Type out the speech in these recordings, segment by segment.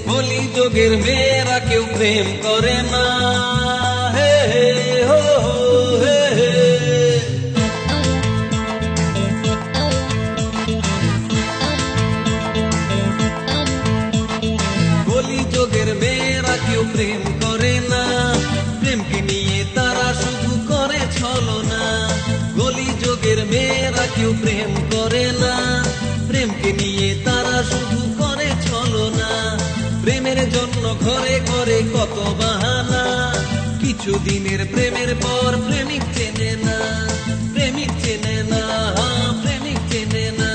কলিযুগের মেয়েরা কেউ প্রেম করে না, হে হো হে হে। কলিযুগের মেয়েরা কেউ প্রেম করে না, প্রেমকে নিয়ে তারা শুধু করে ছলনা। কলিযুগের মেয়েরা কেউ প্রেম করে না, প্রেমকে নিয়ে তারা শুধু করে ছলনা। প্রেমের জন্য ঘরে ঘরে কত বাহানা, কিছু দিনের প্রেমের পর প্রেমিক চেনে না, প্রেমিক চেনে না, প্রেমিক চেনে না।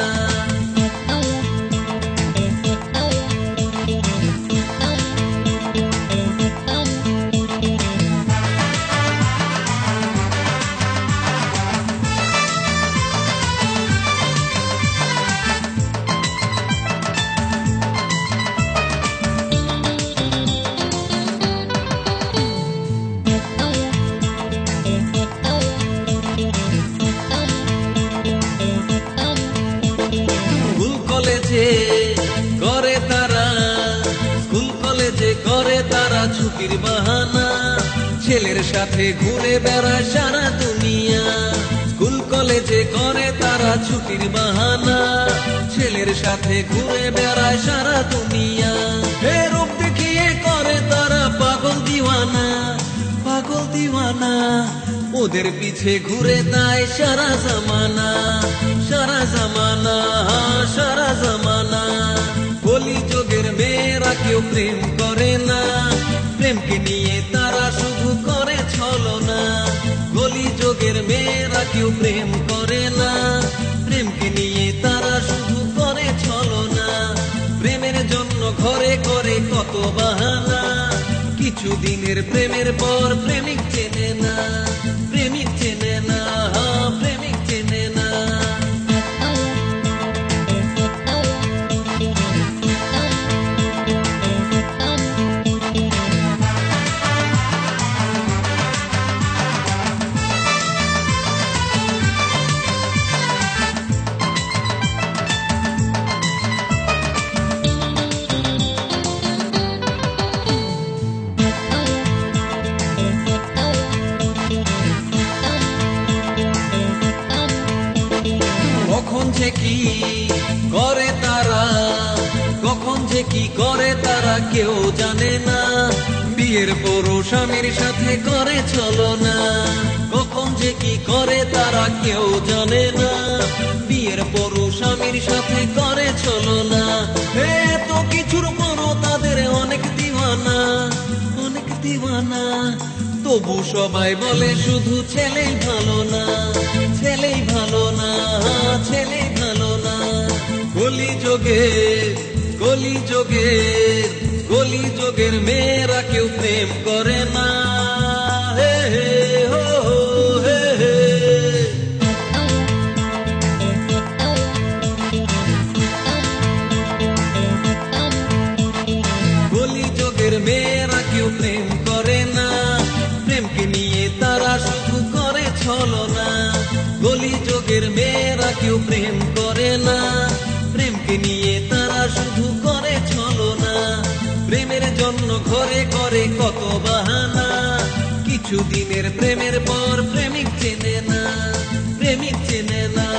স্কুল কলেজে করে তারা ছুটির বাহানা, ছেলের সাথে ঘুরে বেড়ায় সারা দুনিয়া। স্কুল কলেজে করে তারা ছুটির বাহানা, ছেলের সাথে ঘুরে বেড়ায় সারা দুনিয়া। রূপ দেখিয়ে করে তারা পাগল দিওয়ানা, পাগল দিওয়ানা। ওদের পিছে ঘুরে দেয় সারা জামানা, সারা জামানা, সারা জামানা। কলিযুগের মেয়েরা কেউ প্রেম করে না, প্রেমকে নিয়ে তারা শুধু করে ছলনা। কলিযুগের মেয়েরা কেউ প্রেম করে না, প্রেমকে নিয়ে তারা শুধু করে ছলনা। প্রেমের জন্য ঘরে করে কত বাহানা, কিছু দিনের প্রেমের পর প্রেমিক চেনে না, প্রেমিক চেনে না, প্রেমিক চেনে না। কখন যে কি করে তারা, কখন যে কি করে তারা কেউ জানে না। বিয়ের পরও স্বামীর সাথে করে ছলনা, কখন যে কি করে তারা কেউ জানে না। বিয়ের পরও স্বামীর সাথে করে ছলনা। এত কিছুর পরও তাদের অনেক দিওয়ানা, অনেক দিওয়ানা। তবু সবাই বলে শুধু ছেলেই ভালো না, ছেলেই ভালো না, ছেলেই ভালো না। কলিযুগের, কলিযুগের, কলিযুগের মেয়েরা কেউ প্রেম করে না, হে হো হে হে। কলিযুগের মেয়েরা কেউ প্রেম করে না, প্রেমকে নিয়ে তারা শুধু করে ছলনা। কলিযুগের মেয়েরা কেউ প্রেম করে না, প্রেমকে নিয়ে তারা শুধু করে ছলনা। প্রেমের জন্য ঘরে করে কত বাহানা, কিছু দিনের প্রেমের পর প্রেমিক চেনে না, প্রেমিক চেনে না।